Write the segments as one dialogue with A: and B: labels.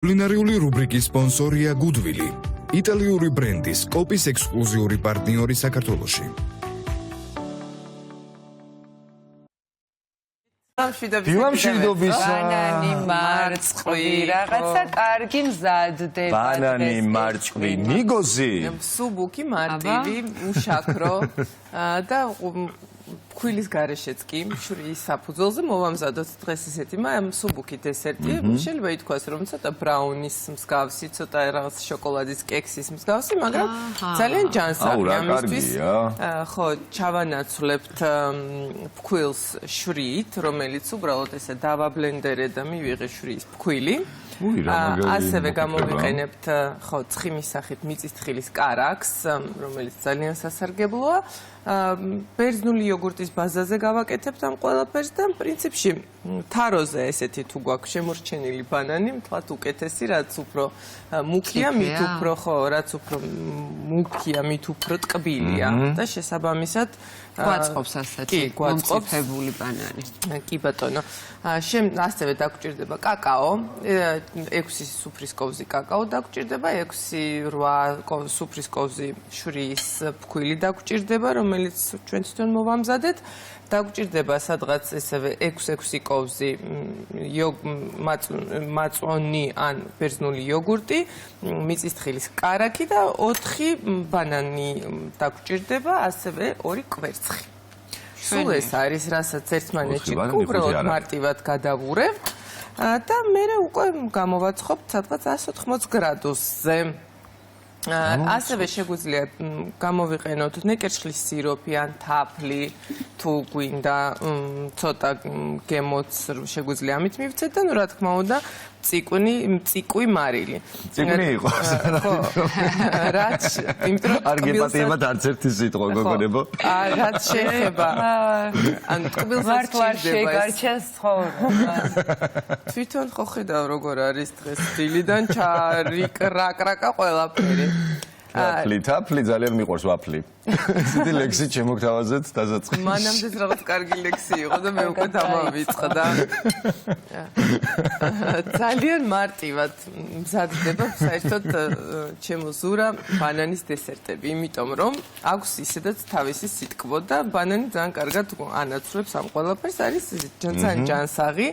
A: კულინარიული რუბრიკის სპონსორია გუდვილი, იტალიური ბრენდის კოპის ექსკლუზიური პარტნიორი საქართველოში.
B: დილამშვიდობის
C: ბანანი მარწყვი რაღაცა კარგი მზადდება
B: ბანანი მარწყვი მიგოზი
C: სუბუქი მარტივი უშაქრო და ქვილის გარეშეც კი შვრიის საფუძველზე მოვამზადოთ დღეს ესეთი სუბუქი დესერტი შეიძლება ითქვას რომ ცოტა ბრაუნის მსგავსი ცოტა რაღაც შოკოლადის კექსის მსგავსი მაგრამ ძალიან ჯანსაღია ამისთვის ხო ჩავანაცვლებთ ფქვილს შვრიით რომელიც უბრალოდ ესე დავაბლენდერე და მივიღე შვრიის ფქვილი ასევე გამოვიყენებთ ხო ცხიმის სახით მიწისთხილის კარაქს რომელიც ძალიან სასარგებლოა ბერძნული იოგურტის ბაზაზე გავაკეთებთ ამ ყველაფერს და პრინციპში თაროზე ესეთი თუ გვაქვს შემორჩენილი ბანანი მთლად უკეთესი რაც უფრო მუქია მით უფრო ხო რაც უფრო მუქია მით უფრო ტკბილია და შესაბამისად
D: გვაწყობს ასეთი მომწიფებული ბანანი
C: კი ბატონო ასევე დაგჭირდება კაკაო 6 სუფრის კოვზი კაკაო დაგჭირდება 6-8 სუფრის კოვზი შვრიის ფქვილი დაგჭირდება რომელიც ჩვენ თვითონ მოვამზადეთ დაგჭირდება სადღაც ესევე 6 კოვზი მაწვანი ან ბერძნული იოგურტი მიწისთხილის კარაქი და 4 ბანანი დაგჭირდება ასევე 2 კვერცხი სულ ეს არის რასაც ერთმანეთში უბრალოდ მარტივად გადავურევთ და მე უკვე გამოვაცხობთ სადღაც 180 გრადუსზე ასევე შეგვიძლია გამოვიყენოთ ნეკერჩხლის სიროპი ან თაფლი თუ გვინდა ცოტა გემოც შეგვიძლია ამით მივცეთ და რა თქმა უნდა მწიკვი მარილი
B: მწიკვი იყო
C: ხო რაც იმიტომ
B: არ გეპატიებათ არც ერთი სიტყვა გოგონებო
C: რაც შეეხება ან ტკბილს
D: მართლა შეგარჩენს ცხოვრება
C: თვითონ ხო ხედავ როგორ არის დღეს დილიდან ჩარიკრაკრაკა ყველაფერი
B: თაფლი ძალიან მიყვარს ვაფლი ისეთი ლექსი შემოგთავაზეთ დასაწყისში
C: მანამდე რაღაც კარგი ლექსი იყო და მე უკვე დამავიწყდა ძალიან მარტივად მზადდება საერთოდ ჩემო ზურა ბანანის დესერტები იმიტომ რომ აქვს ისედაც თავისი სიტკბო და ბანანი ძალიან კარგად ანაცვლებს ამ ყველაფერს არის ძალიან ჯანსაღი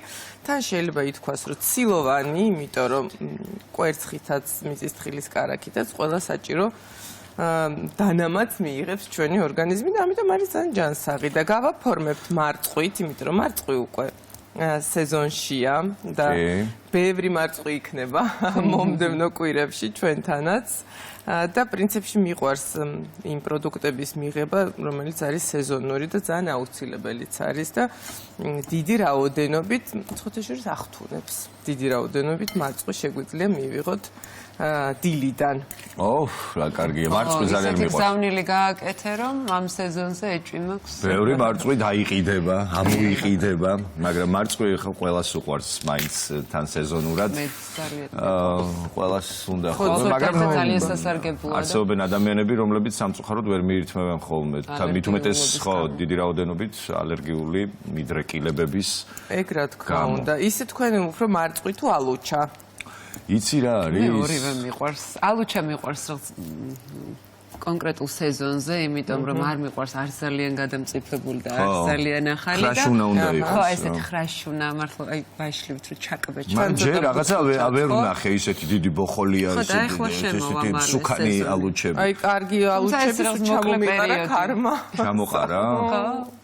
C: თან შეიძლება ითქვას რომ ცილოვანი იმიტომ რომ კვერცხითაც მიწისთხილის კარაქითაც ყველა საჭირო დანამაც მიიღებს ჩვენი ორგანიზმი და ამიტომ არის ძალიან ჯანსაღი და გავაფორმებთ მარწყვით, იმიტომ რომ მარწყვი უკვე სეზონშია და ბევრი მარწყვი იქნება მომდევნო კვირებში ჩვენთანაც და პრინციპში მიყვარს იმ პროდუქტების მიღება, რომელიც არის სეზონური და ძალიან აუცილებელიც არის და დიდი რაოდენობით, ცოტაშორის ახთუნებს, დიდი რაოდენობით მარწყვი შეგვიძლია მივიღოთ დილიდან.
B: რა კარგია, მარწყვი ძალიან მიყვარს.
D: ისეთი გზავნილი გააკეთე, რომ ამ სეზონზე ეჭვი მაქვს.
B: ბევრი მარწყვი დაიყიდება, ამოიყიდება, მაგრამ მარწყვი ყველას უყვარს მაინც თან სეზონურად. ყველას უნდა ხოლმე, მაგრამ
D: ძალიან სასარგებლოა.
B: არსებობენ ადამიანები, რომლებიც სამწუხაროდ ვერ მიირთმევენ ხოლმე. მით უმეტეს ხო, დიდი რაოდენობით ალერგიული მიდრეკილებების.
C: ეგ რა თქმა უნდა. ისე თქვენ უფრო მარწყვი თუ ალუჩა?
B: იცი რა არის?
D: მე ორივე მიყვარს. ალუჩა მიყვარს კონკრეტულ სეზონზე, იმიტომ რომ არ მიყვარს არც ძალიან გადამწიფებული და არც ძალიან ახალი და
B: ხრაშუნა უნდა იყოს.
D: ხო, ესეთი ხრაშუნა, მართლა აი ბაშლივით რომ ჩაკბეჭ.
B: მან ჯერ რაღაცა ვერ ვნახე ისეთი დიდი ბოხოლია ესეთი სუკანი ალუჩები.
C: აი კარგი ალუჩები ჩამომიყარა ქარმა.
B: ჩამოყარა?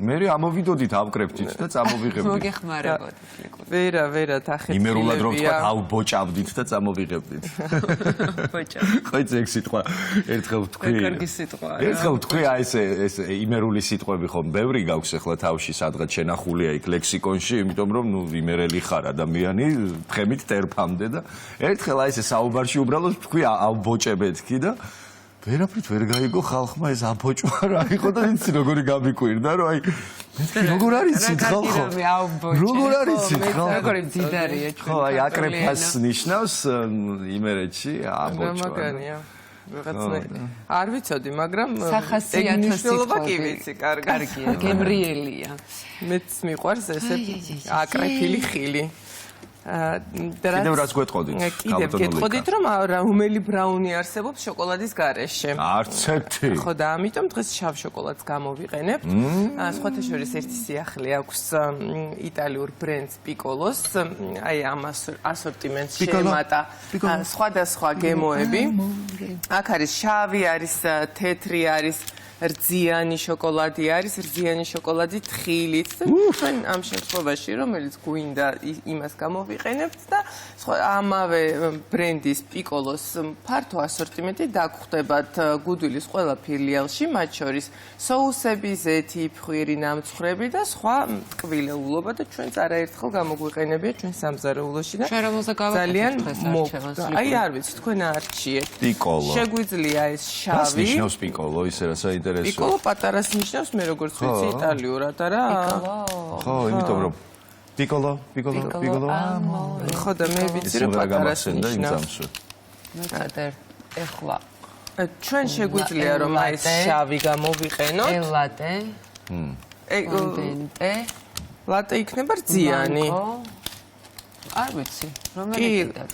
B: მე ამოვიდოდით ავკრეფთით და წამოვიღებდით.
D: მოგეხმარებოდით.
C: ვერა თახეთ.
B: იმერულად რომ თქვა ავბოჭავდით და წამოვიღებდით.
D: ბოჭა.
B: ხო იცი ეგ სიტყვა ერთხელ თქვი
D: კარგი სიტყვაა.
B: ერთხელ თქვი აი ეს იმერული სიტყვები ხომ ბევრი გაქვს ახლა თავში სადღაც შენახულია იქ ლექსიკონში, იმიტომ რომ ნუ იმერელი ხარ ადამიანი, თხემით ტერფამდე და ერთხელ აი ეს საუბარში უბრალოდ თქვი ავბოჭებეთ კი და ვერაფრით ვერ გაიგო ხალხმა ეს აბოჭვა რა იყო და იცი როგორი გამიკვირდა რომ აი მე როგორ არის სიტყვა ხო როგორ არის სიტყვა
D: როგორი მდიდარია ჩვენ
B: ხო აი აკრეფას ნიშნავს იმერეთში აბოჭვა
C: არ ვიცოდი, მაგრამ
D: სახასიათო
C: კი ვიცი,
D: კარგია, გემრიელია.
C: მეც მიყვარს ესე აკრეფილი ხილი.
B: კიდევ რაც გვეტყოდით?
C: კიდევ გეტყოდით, რომ რომელი ბრაუნი არსებობს შოკოლადის გარეშე.
B: არც ერთი.
C: ხო და ამიტომ დღეს შავ შოკოლადს გამოვიყენებთ. სხვათა შორის ერთი სიახლე აქვს იტალიურ ბრენდს პიკოლოს. აი ამ ასორტიმენტს შეემატა სხვადასხვა გემოები. აქ არის შავი, არის თეთრი, არის რძიანი შოკოლადი არის, რძიანი შოკოლადი თხილით და ჩვენ ამ შემთხვევაში რომელიც გვინდა იმას გამოვიყენებთ და ამავე ბრენდის პიკოლოს ფართო ასორტიმენტი დაგხვდებათ გუდვილის ყველა ფილიალში, მათ შორის соуსები, ზეთი, ფხვიერი ნამცხრები და სხვა ტკბილეულობა და ჩვენც არაერთხელ გამოგვიყენებია ჩვენ სამზარეულოში და ძალიან მოგდა. აი არ ვიცი, თქვენ არჩიეთ.
B: პიკოლო.
C: შეგვიძლია ეს შავი.
B: რას ნიშნავს პიკოლო? ისე რა საინტერესოა.
C: პიკოლო პატარას ნიშნავს, მე როგორც ვიცი იტალიურად არა?
B: ხო, იმიტომ რომ პიკოლო. ხო
C: და მე ვიცი რომ პატარას ნიშნავს.
D: მე ეხლა
C: ჩვენ შეგვიძლია რომ აი ეს შავი გამოვიყენოთ.
D: ლატე.
C: ლატე იქნება რძიანი.
D: არ ვიცი, რომელი კიდევ.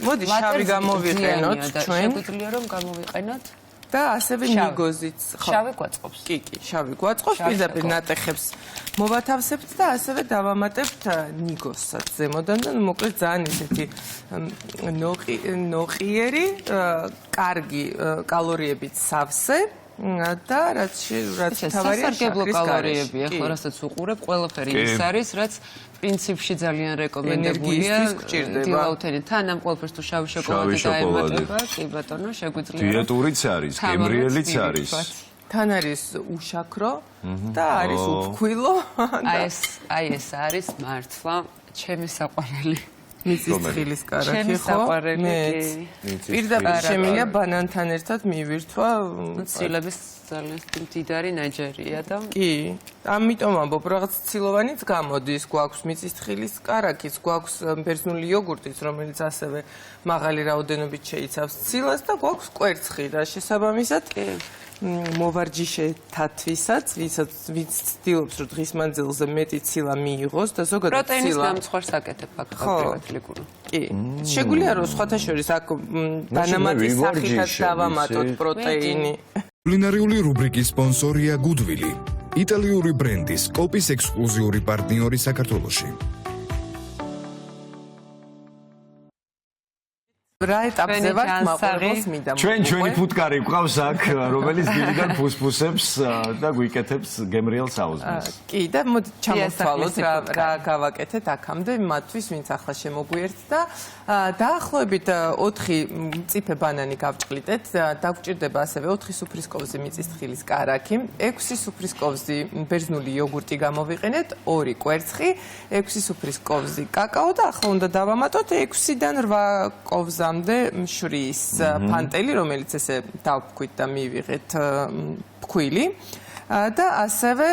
C: მოდი შავი გამოვიყენოთ ჩვენ.
D: შეგვიძლია რომ გამოვიყენოთ
C: და ასევე ნიგოზიც.
D: შავი გვაწყობს.
C: კი, შავი გვაწყობს, პირდაპირ ნატეხებს მოვათავსებთ და ასევე დავამატებთ ნიგოსაც ზემოდან და მოკლედ ძალიან ისეთი ნოყიერი, კარგი კალორიებით სავსე და რაც თავარია
D: სასარგებლო კალორიებია, ხო, რასაც უყურებ, ყველაფერი ის არის, რაც პრინციპში ძალიან რეკომენდებულია. დილაუთენი თან ამ ყველაფერს თუ შავი შოკოლადი დაემატება, კი ბატონო, შეგვიძლია.
B: დიეტურიც არის, გემრიელიც არის.
C: თან არის უშაქრო და არის უფქვილო.
D: აი ეს არის მართლა ჩემი საყვარელი.
C: მიწის თხილის კარაქი ხო? პირდაპირ შემიძლია ბანანთან ერთად მივირთვა.
D: ცილების ძალიან მდიდარი ნაჯერია და
C: კი, ამიტომ ამბობ, რაღაც ცილოვანიც გამოდის, გვაქვს მიწის თხილის კარაქიც, გვაქვს ბერძნული იოგურტიც, რომელიც ასევე მაღალი რაოდენობით შეიცავს ცილას და გვაქვს კვერცხი და შესაბამისად მოვარჯიშეთათვისაც, ვინც ცდილობს, რომ დღის მანძილზე მეტი ცილა მიიღოს და ზოგადად ცილა
D: პროტეინის დამცხვარს აკეთებ ფაქტობრივად ლიგურა.
C: კი. შეგვიძლია რომ სხვათა შორის აქ დანამატის სახითაც დავამატოთ პროტეინი.
A: კულინარიული რუბრიკის სპონსორია გუდვილი, იტალიური ბრენდის კოპის ექსკლუზიური პარტნიორი საქართველოში.
C: რა ეტაპზე ვართ მაყურებელს მინდა.
B: ჩვენი ფუტკარი გვყავს აქ, რომელიც დილიდან ფუსფუსებს და გვიკეთებს გემრიელ საუზმეს.
C: კი და მოდი ჩამოვთვალოთ რა გავაკეთეთ აქამდე მათთვის, ვინც ახლა შემოგვიერთთ და დაახლოებით 4 მწიფე ბანანი გავჭყლიდეთ, დაგვჭირდება ასევე 4 სუფრისკოვზი მიწის თხილის კარაქი, 6 სუფრისკოვზი ბერძნული იოგურტი გამოვიყენეთ, 2 კვერცხი, 6 სუფრისკოვზი კაკაო და ახლა უნდა დავამატოთ 6-დან 8 კოვზა მშრის ფანტელი, რომელიც ესე დავფქვით და მივიღეთ ფქვილი და ასევე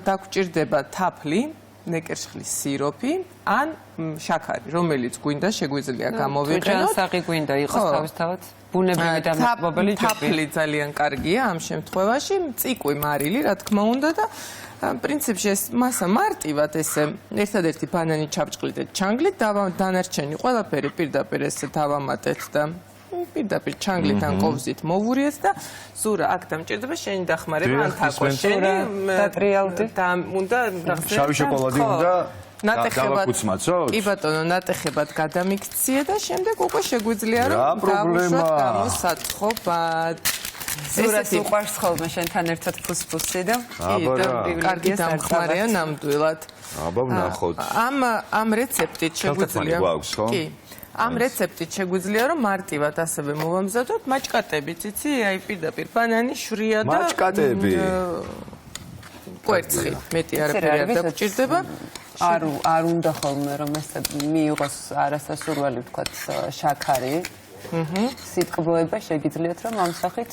C: დაგვჭირდება თაფლი, ნეკერშხლის სიროპი ან შაქარი, რომელიც გვინდა შეგვიძლია გამოვიყენოთ.
D: ჯანსაღი გვინდა იყოს თავისთავად ბუნებრივი დამოუკიდებელი ჯობი.
C: თაფლი ძალიან კარგია ამ შემთხვევაში, წიკვი მარილი, რა თქმა უნდა და პრინციპში ეს მასა მარტივად ესე ერთადერთი ბანანი ჩავჭყლიდეთ ჩანგლით, დანარჩენი ყველაფერი პირდაპირ ესე დავამატეთ და პირდაპირ ჩანგლიდან კოვზით მოვურიეთ და ზურა აქ დამჭირდება შენი დახმარება ან თაკო შენი
D: დატრიალდი
C: და უნდა რაღაცა
B: შავი შოკოლადი უნდა დავაკუცმაცოთ?
C: კი ბატონო, ნატეხებად გადამიქციე და შემდეგ უკვე შეგვიძლია რომ
B: პრობლემა
C: მოსაწყობად.
D: ზურას უყვარს ხოლმე შენთან ერთად ფუსფუსი და
C: კარგი დამხმარეა ნამდვილად.
B: აბა ვნახოთ.
C: ამ რეცეპტით შეგვიძლია. კი. ამ რეცეპტით შეგვიძლია რომ მარტივად ასევე მოვამზადოთ მაჭკატებით, იცი? აი პირდაპირ ბანანი, შვრია და
B: მაჭკატები.
C: კვერცხი. მეტი არაფერი არ დაგჭირდება.
D: არ უნდა ხოლმე რომ ეს მიიღოს არასასურველი ვთქვათ შაქარი. სიტკბოება შეგიძლიათ რომ ამ სახით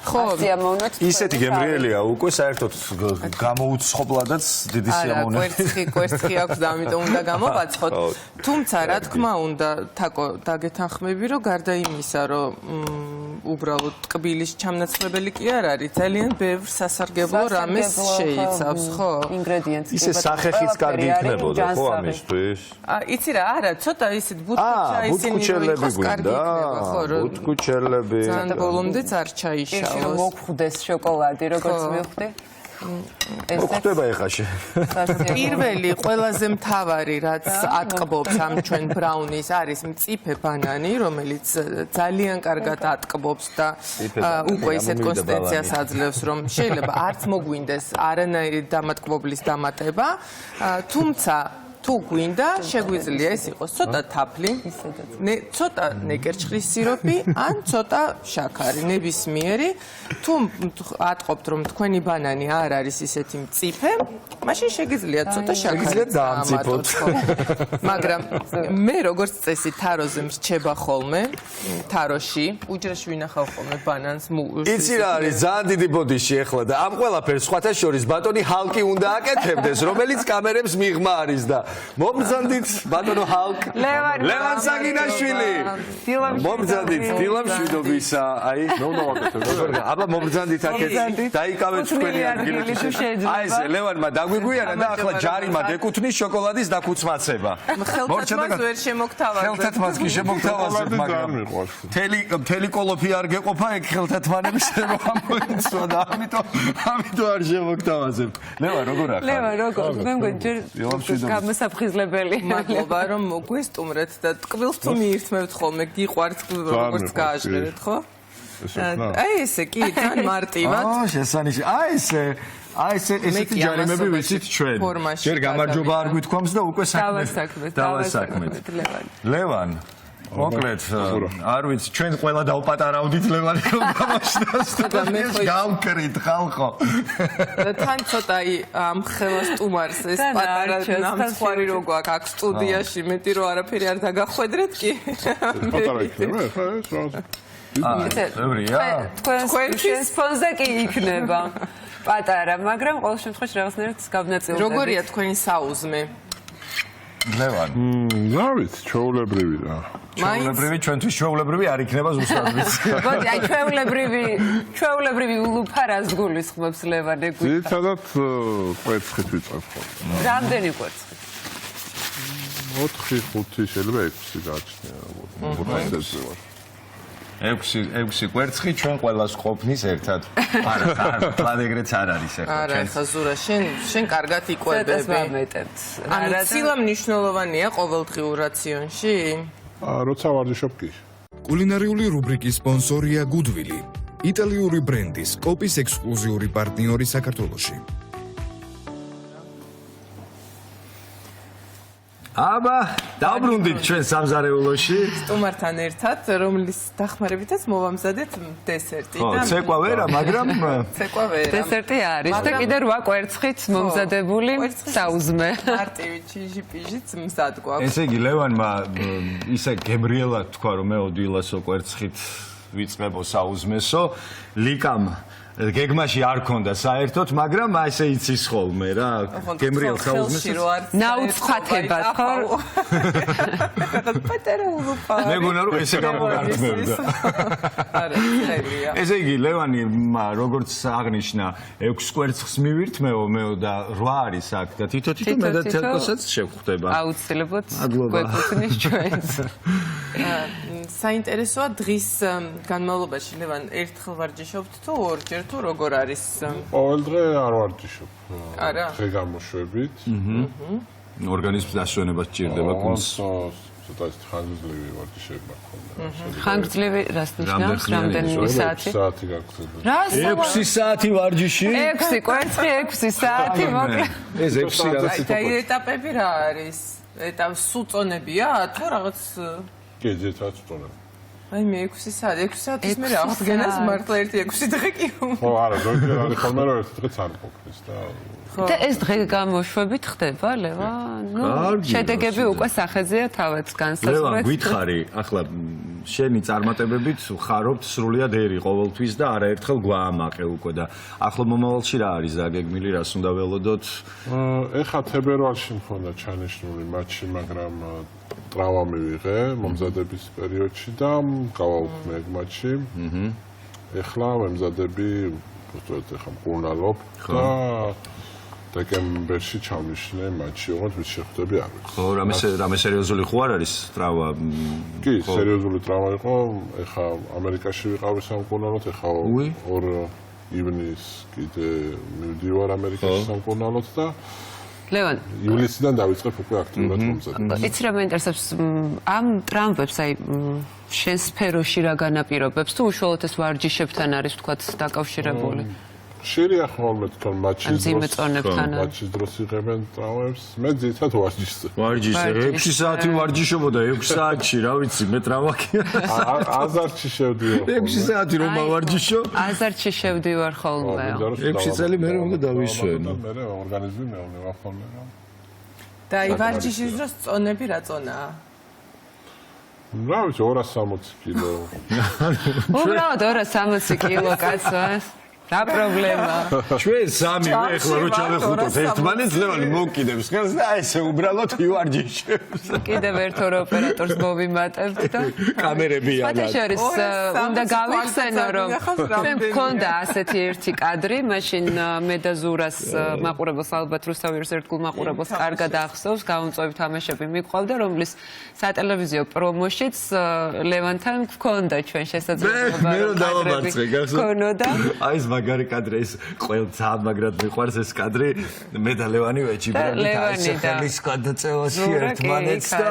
D: სიამოვნოთ.
B: ისეთი გემრიელია უკვე საერთოდ გამოუცხობლადაც დიდი სიამოვნებით.
C: კვერცხი აქვს და ამიტომ უნდა გამოვაცხოთ. თუმცა რა თქმა უნდა, თაკო დაგეთანხმები რომ გარდა იმისა რომ უბრალოდ ტკბილის ჩამნაცვლებელი კი არ არის, ძალიან ბევრ სასარგებლო რამეს შეიცავს, ხო?
D: ინგრედიენტს.
B: ისე სახეხიც კარგი იქნებოდა, ხო, ამისთვის?
C: იცი რა, არა, ცოტა ისეთ ბუტკუჩა ისინი იყოს კარგი იქნება, ხო, რომ
B: ბუტკუჩელები.
C: ძალიან ბოლომდეც არ ჩაიშალოს.
D: მოგხვდეს შოკოლადი, როგორც მივხვდი.
B: მოხდება ეხაში.
C: პირველი ყველაზე მთავარი რაც ატკბობს ამ ჩვენ ბრაუნის არის მწიფე ბანანი, რომელიც ძალიან კარგად ატკბობს და უკვე ისეთ კონსისტენციას აძლევს, რომ შეიძლება არც მოგვინდეს არანაირი დამატკბობლის დამატება, თუმცა თუ გვინდა, შეგვიძლია ეს იყოს ცოტა თაფლი, ცოტა ნეკერჩხლის სიროპი, ან ცოტა შაქარი, ნებისმიერი. თუ ატყობთ, რომ თქვენი ბანანი არ არის ისეთი მწიფე, მაშინ შეგიძლიათ ცოტა შაქარი
B: დაამწიფოთ.
C: მაგრამ მე როგორც წესი თაროზე მრჩება ხოლმე, თაროში, უჯრაში ვინახავ ხოლმე ბანანს.
B: იცი რა არის, ძალიან დიდი ბოდიში ახლა და ამ ყველაფერს სხვათა შორის ბატონი ჰალკი უნდა აკეთებდეს, რომელიც კამერებს მიღმა არის და მომბრძანდით ბატონო ჰალკ ლევან საგინაშვილი მომბრძანდით დილამ შვიდობისა აი აბა მომბრძანდით აქეთ დაიკავეთ თქვენი ადგილები აი ეს ლევანმა დაგვიგვიანა და ახლა ჯარიმა დეკუთნის შოკოლადის დაქუცმაცება
C: ხელთათმაც ვერ შემოგთავაზებთ
B: ხელთათმაც კი შემოგთავაზებთ მაგრამ მთელი კოლოფი არ გეყოფა ეგ ხელთათმანების შემოამოიცვა და ამიტომ არ შემოგთავაზებთ ლევან როგორ ახარ
D: ლევან როგორ მე მგონი ჯერ გამოსაფხიზლებელი
C: მადლობა რომ მოგვესტუმრეთ და ტკბილს თუ მიირთმევთ ხოლმე გიყვართ როგორც გააჟღერეთ ხო აი ესე კი თან მარტივად
B: შესანიშნავი აი ესე ესეთი ჯარიმები ვიცით ჩვენ ჯერ გამარჯობა არ გვითქვამს და უკვე დავასაქმეთ ლევან მოკლედ არ ვიცი ჩვენ ყველა დავპატარავდით ლევანი რომ გამოჩნდეს და მე გავკრით ხალხო
C: და თან ცოტა ამ ხელას სტუმარს ეს პატარა ნამცხვარი რო გვაქვს აქ სტუდიაში მეტი რო არაფერი არ დაგახვედრეთ კი
E: პატარა იქნება ხა ეს
D: თქვენთვის სპონსორ კი იქნება პატარა მაგრამ ყოველ შემთხვევაში რაღაცნაირად გავნაწილდებით
C: როგორია თქვენი საუზმე
B: ლევან
E: რა ვიცი ჩვეულებრივი რა
B: ჩვეულებრივი ჩვენთვის ჩვეულებრივი არ იქნება ზუსტად ვიცი
D: მოდი აი ჩვეულებრივი ულუფა რას გულისხმობს ლევან ეგ
E: ძირითადად კვერცხით ვიწყებ ხოლმე
D: რამდენი კვერცხი
E: 4-5 შეიძლება 6 გააჩნია რა
B: 6 კვერცხი ჩვენ ყველას ყოფნის ერთად. არა, კლად ეგრეც არ არის ახლა.
C: არა, ხაზურა, შენ კარგად იკვებები. ანუ ცილა მნიშვნელოვანია ყოველდღიურ რაციონში?
E: როცა ვარჯიშობ კი.
A: კულინარიული რუბრიკის სპონსორია გუდვილი, იტალიური ბრენდის კოპის ექსკლუზიური პარტნიორი საქართველოში.
B: აბა, დაბრუნდით ჩვენ სამზარეულოში.
C: სტუმართან ერთად, რომლის დახმარებითაც მოვამზადეთ დესერტი
B: და ცეკვა ვერა, მაგრამ
C: ცეკვა ვერა.
D: დესერტი არის და კიდე 8 კვერცხით მომზადებული საუზმე.
C: მარტივი ჩიჟი-პიჟიც მზად გვაქვს.
B: ესე იგი ლევანმა ისე გემრიელად თქვა რომ მე ოდილასო კვერცხით ვიწყებო საუზმესო, ლიკამ გეგმაში არ ქონდა საერთოდ, მაგრამ ესე იცის ხოლმე რა, გემრიელ საუზმესაც.
D: ნაუცხათებად ხო?
C: პატარა ულუფა.
B: მე გონა რომ ესე გამოგართმევდა.
C: არა, ხერია.
B: ესე იგი ლევანი როგორც აღნიშნა 6 კვერცხს მივირთმევო მეო და 8 არის აქ და თითო მე და ცელკოსაც შევხვდება.
D: აუცილებლად გვეკუთვნის ჩვენს.
C: საინტერესოა დღის განმავლობაში ლევან ერთხელ ვარჯიშობთ თუ ორჯერ თუ როგორ არის?
E: ყოველ დღე არ ვარჯიშობ.
C: არა.
E: დღე გამოშვებით.
B: ორგანიზმს დასვენება სჭირდება კუნს.
E: ცოტა ის ხანგრძლივი ვარჯიშები მაქვს.
D: ხანგრძლივი რას ნიშნავს? რამდენი საათი?
E: 6 საათი გაგრძელდება.
D: რა
B: 6 საათი ვარჯიში?
D: 6 კვერცხი 6 საათი მოკლედ.
B: ეს 6 რაღაც
C: და ეტაპები რა არის? სუწონებია თუ რაღაც
E: კი, ძირითადად სუწონები.
C: აი მე 6 საათის მე აღდგენას მართლა 1-6 დღე კი
E: ხო არა ზოგადად არის ხოლმე რომ ერთ დღეც არ ყოფნის და
D: და ეს დღე გამოშვებით ხდება ლევან? ნუ შედეგები უკვე სახეზეა თავაც განსაზღვრეთ.
B: ლევან გითხარი, ახლა შენი წარმატებებით ხარობთ სრულიად ერი ყოველთვის და არაერთხელ გვაამაყე უკვე და ახლა მომავალში რა არის დაგეგმილი, რას უნდა ველოდოთ?
E: ეხა თებერვალში მქონდა ჩანიშნული მატჩი, მაგრამ ტრავმა მივიღე მომზადების პერიოდში და გავაუქმე ეგ მატჩი. ეხლა მემზადები უბრალოდ ეხლა მკურნალობ და დეკემბერში ჩავნიშნე მატჩი, ოღონდ ვის შეხვდები არ ვიცი.
B: ხო, რამე სერიოზული ხო არ არის ტრავმა?
E: კი, სერიოზული ტრავმა იყო. ეხლა ამერიკაში ვიყავი სამკურნალოდ, ეხლა 2 ივნის კიდე მივდივარ ამერიკაში სამკურნალოდ და
D: ლევან,
E: ივლისიდან დავიწყებ უკვე აქტიურად მომზადებას.
D: იცი რა მეინტერესებს ამ ტრავმებს, აი შენ სფეროში რა განაპირობებს თუ უშუალოდ ეს ვარჯიშებთან არის თქვათ დაკავშირებული?
E: ხშირია ხოლმე თქო მატჩის დროს იღებენ ტრავმებს. მე ძირითადად ვარჯიშზე.
B: 6 საათი ვარჯიშობოდა 6 საათში, რა ვიცი, მე ტრავმა კი.
E: აზარტში შევდივარ.
B: 6 საათი რომ ვარჯიშო?
D: აზარტში შევდივარ ხოლმე.
B: 6 წელი მე უნდა დავისვენო.
E: მე ორგანიზმი მეუბნება ხოლმე რა.
C: და აი ვარჯიშის დროს წონები რა წონაა?
E: რა ვიცი 260 კილო.
D: უბრალოდ 260 კილო კაცო. რა პრობლემა?
B: ჩვენ სამი ეხლა რო ჩავეხუტოთ ერთმანეთს ლევანი მოკიდებს ხელს და ესე უბრალოდ ივარჯიშებს.
D: კიდევ ერთ ორ ოპერატორს მოვიმატებთ და
B: კამერები არა.
D: ფათაშორის უნდა გავიხსენო რომ ჩვენ მქონდა ასეთი ერთი კადრი, მაშინ მე და ზურას მაყურებელს ალბათ რუსთავის ერთგულ მაყურებელს კარგად ახსოვს, გამომწვევი თამაშები მიყვავდა, რომლის სატელევიზიო პრომოშიც ლევანთან მქონდა ჩვენ შესაძლებლობა.
B: მე რომ დავამარცხე,
D: გახსოვდა?
B: აი ეს მაგარი კადრი ეს ყველა მაგრად მიყვარს ეს კადრი მე და ლევანი ვეჭიბრებით აი ეს ხელის გადაწევაში ერთმანეთს და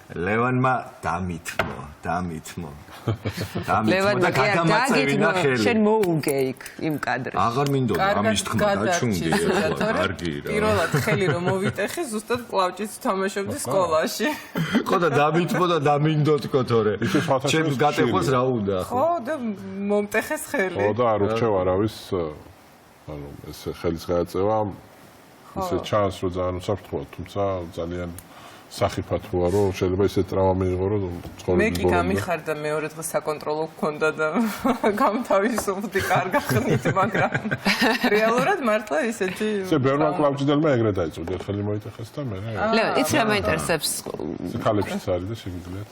B: ლევანმა დამითმო
D: ლევანმა
B: გადამაწევინა ხელი
D: შენ მოუგე იქ იმ კადრში
B: აღარ მინდოდა ამის თქმა დაჩუნდი კარგი რა
C: პირველად ხელი რომ მოვიტეხე ზუსტად კლავჭით თამაშობდი სკოლაში
B: ხო და დამითმო და დამინდო თქო თორე ჩემ გატეხვას რა უნდა
C: ხო და მომტეხეს ხელი
E: ხო და არ ურჩევ არავის ანუ ეს ხელის გადაწევა ისე ჩანს რომ ძალიან უსაფრთხოა თუმცა ძალიან სახიფათოა რომ შეიძლება ისე ტრავმა მიიღო რომ ცხოვრების
C: მე კი გამიხარდა მეორე დღე საკონტროლო გქონდა და გამთავისუფლდი კარგა ხნით მაგრამ რეალურად მართლა ისეთი
E: ისე ბევრმა კლავჭიდელმა ეგრე დაიწყო ხელი მოიტეხეს და მე
D: ლევან იცი რა მაინტერესებს
E: ქალებშიც არის და შეგიძლიათ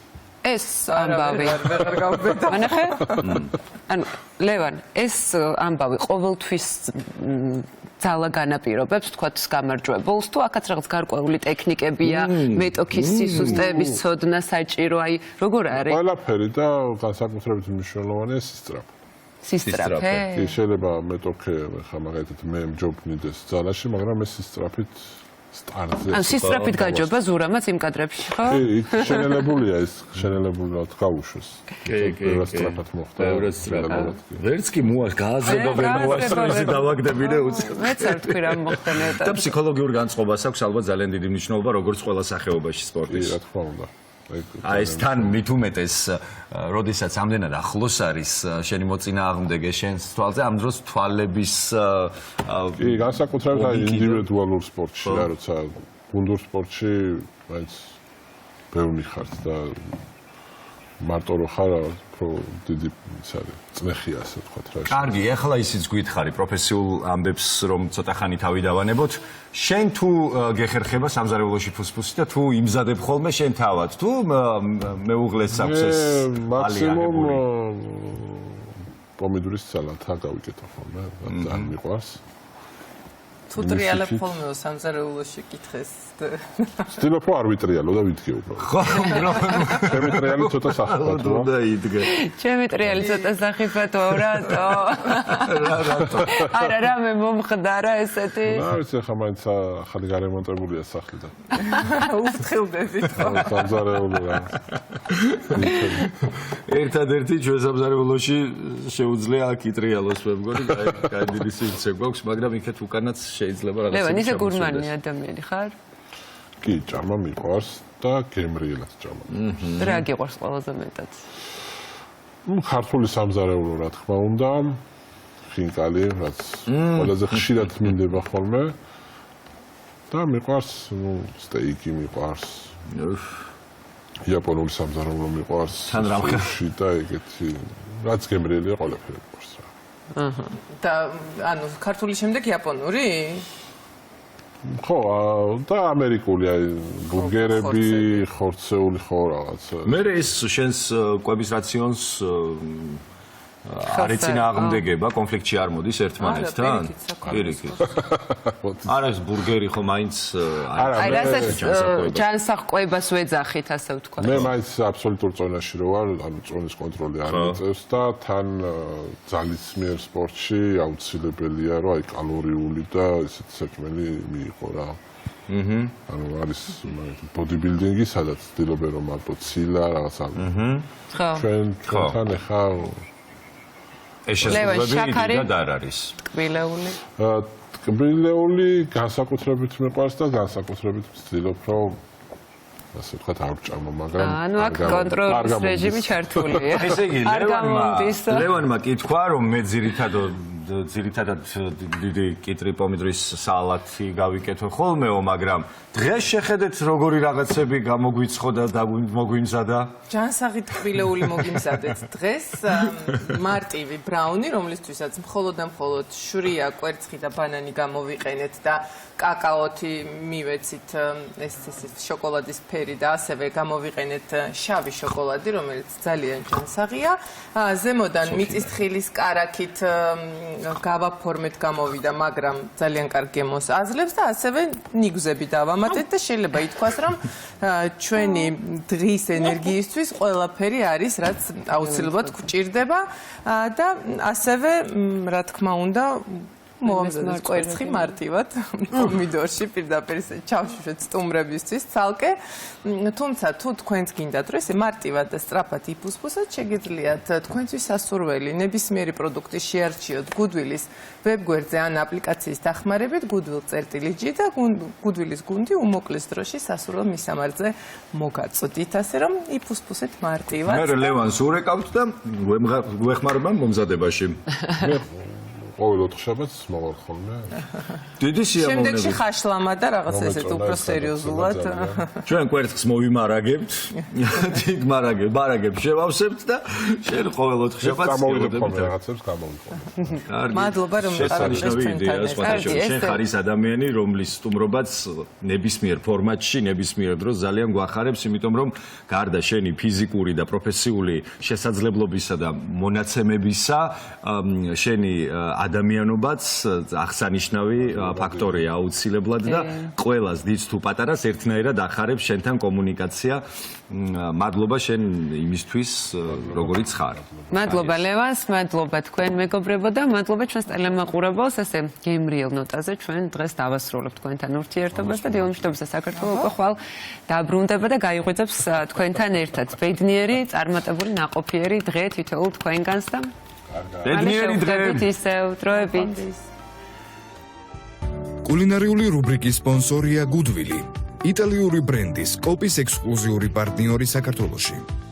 D: ეს ამბავი
C: ვეღარ გავბედა
D: ანახე ანუ ლევან ეს ამბავი ყოველთვის ძალა განაპირობებს თქვათ გამარჯვებულს თუ აქაც რაღაც გარკვეული ტექნიკებია მეტოქის სისუსტეების ცოდნა საჭირო აი როგორ არის
E: ყველაფერი და განსაკუთრებით მნიშვნელოვანია
D: სისწრაფე
E: კი შეიძლება მეტოქე ხა მაგალითად მე მჯობნიდეს ძალაში მაგრამ ეს სისწრაფით სტარტზე
D: ან სისწრაფით გაჯობა ზურამაც იმ კადრებში ხო
E: კი შენელებულია ეს შენელებული რა გაუშვეს
B: კი
E: სწრაფად მოხდა
B: ვერც კი გააზრება ვერ მოასწრებს დავაგდებინე უცებ
D: მეც არ თქვი რა მოხდა ნეტა
B: და ფსიქოლოგიურ განწყობას აქვს ალბათ ძალიან დიდი მნიშვნელობა როგორც ყველა სახეობაში სპორტის
E: რა თქმა უნდა
B: აი ეს თან მით უმეტეს როდესაც ამდენად ახლოს არის შენი მოწინააღმდეგე შენს თვალზე ამ დროს თვალების
E: კი განსაკუთრებით აი ინდივიდუალურ სპორტში რა როცა გუნდურ სპორტში მაინც ბევრი ხართ და მარტო რო ხარ უფრო დიდი წნეხია ასე ვთქვათ რა
B: კარგი ეხლა ისიც გითხარი პროფესიულ ამბებს რომ ცოტა ხანი თავი დავანებოთ შენ თუ გეხერხება სამზარეულოში ფუსფუსი და თუ იმზადებ ხოლმე შენ თავად თუ მეუღლეს აქვს ეს
E: მაქსიმუმ პომიდურის სალათა გავიკეთო ხოლმე ძალიან მიყვარს
C: თუ ტრიალებ ხოლმე სამზარეულოში კითხეს
E: ვცდილობ რომ არ ვიტრიალო და ვიდგე უბრალოდ
B: ხო უბრალოდ
E: ჩემი ტრიალი ცოტა სახიფათოა
B: და იდგე
D: ჩემი ტრიალი ცოტა სახიფათოა რატო არა რა მე მომხდარა ესეთი
E: რა ვიცი ხა მაინც ახალი გარემონტებულია სახლი და
C: უფრთხილდებით ხო
E: სამზარეულო რა
B: ერთადერთი ჩვენ სამზარეულოში შეუძლია აქ იტრიალოს მე მგონი კაი დიდი სივრცე გვაქვს მაგრამ იქეთ უკანაც შეიძლება რაღაცა
D: ლევან ისე გურმანი ადამიანი ხარ
E: კი ჭამა მიყვარს და გემრიელად ჭამა
D: რა გიყვარს ყველაზე მეტად
E: ქართული სამზარეულო რა თქმა უნდა ხინკალი რაც ყველაზე ხშირად მინდება ხოლმე და მიყვარს სტეიკი მიყვარს იაპონური სამზარეულო მიყვარს
B: თან რამხა
E: და ეგეთი რაც გემრიელია ყველაფერი მიყვარს რა
C: და ანუ ქართული შემდეგ იაპონური
E: ხო, და ამერიკული აი ბურგერები, ხორცეული ხო რაღაცა.
B: მე ეს შენს კვების რაციონს არ ეწინააღმდეგება, კონფლიქტში არ მოდის ერთმანეთთან? პირიქით. არ არის ბურგერი ხო მაინც
D: აი რასაც ჯანსაღყვებას ვეძახით, ასე ვთქვა.
E: მე მაინც აბსოლუტურ წონაში რო ვარ, ანუ წონის კონტროლი არ მიწევს და თან ძალისმიერ სპორტში აუცილებელია რომ აი კალორიული და ესეთ საჭმელი მიიღო რა. ანუ არის ბოდიბილდინგი, სადაც ცდილობენ რომ მარტო ცილა რაღაცა. ჩვენთან ახლა
B: ეს შესაძლებელი და არ არის.
D: ტკბილეული.
E: ტკბილეული განსაკუთრებით მეყვარს და განსაკუთრებით ვცდილობ რომ ასე ვთქვათ არ ვჭამო, მაგრამ
D: ანუ აქ კონტროლის რეჟიმი ჩართულია.
B: ესე იგი, ლევანმა კითხვა რომ მე ძირითადად დიდი კიტრი პომიდრის სალათი გავიკეთო ხოლმეო, მაგრამ დღეს შეხედეთ როგორი რაღაცები გამოგვიცხო და მოგვიმზადა.
C: ჯანსაღი ტკბილეული მოგიმზადეთ დღეს. მარტივი ბრაუნი, რომლისთვისაც მხოლოდ და მხოლოდ შვრია, კვერცხი და ბანანი გამოვიყენეთ და კაკაოთი მივეცით ეს შოკოლადის ფერი და ასევე გამოვიყენეთ შავი შოკოლადი, რომელიც ძალიან ჯანსაღია. ზემოდან მიწისთხილის კარაქით გავაფორმეთ გამოვიდა, მაგრამ ძალიან კარგ გემოს აძლევს და ასევე ნიგზები დავამატეთ და შეიძლება ითქვას, რომ ჩვენი დღის ენერგიისთვის ყველაფერი არის, რაც აუცილებლად გვჭირდება და ასევე რა თქმა უნდა მომზადეთ კვერცხი მარტივად პომიდორში პირდაპირ ჩავშვეთ სტუმრებისთვის ცალკე. თუმცა თუ თქვენც გინდათ რომ ესე მარტივად და სწრაფად იფუსფუსოთ, შეგიძლიათ თქვენთვის სასურველი ნებისმიერი პროდუქტი შეარჩიოთ Goodwill-ის ვებგვერდზე ან აპლიკაციის დახმარებით Goodwill.g და Goodwill-ის გუნდი უმოკლეს დროში სასურველ მისამართზე მოგაწოდით, ასე რომ იფუსფუსეთ მარტივად.
B: მე ლევანს ურეკავთ და გვეხმარება მომზადებაში.
E: ყოველ ოთხშაბათს მოვალ ხოლმე.
B: დიდი სიამოვნებით.
C: შემდეგში ხაშლამა და რაღაც ესეთ უფრო სერიოზულად.
B: ჩვენ კვერცხს მოვიმარაგებთ. დიდ მარაგებს შევავსებთ და შენ ყოველ ოთხშაბათს
E: გამოვიყოფ რაღაცებს გამოვიყოფ.
C: მადლობა რომ
B: შესანიშნავი იდეაა სხვათაშორის. შენ ხარ ის ადამიანი, რომლის სტუმრობაც ნებისმიერ ფორმატში, ნებისმიერ დროს ძალიან გვახარებს, იმიტომ რომ გარდა შენი ფიზიკური და პროფესიული შესაძლებლობისა და მონაცემებისა, შენი ადამიანობაც აღსანიშნავი ფაქტორია აუცილებლად და ყველას დიდს თუ პატარას ერთნაირად ახარებს შენთან კომუნიკაცია. მადლობა შენ იმისთვის, როგორიც ხარ.
D: მადლობა ლევანს, მადლობა თქვენ მეგობრებო და მადლობა ჩვენს ტელემაყურებელს, ასე გემრიელ ნოტაზე ჩვენ დღეს დავასრულებთ თქვენთან ურთიერთობას და დილომშვიდობის და საქართველოს უკვე ხვალ დაბრუნდება და გაიღვიძებს თქვენთან ერთად ბედნიერი, წარმატებული, ნაყოფიერი დღე თითოეულ თქვენგანს და
B: ბედნიერი დღე.
A: კულინარიული რუბრიკის სპონსორია Goodwill, იტალიური ბრენდის კოპის ექსკლუზიური პარტნიორი საქართველოში.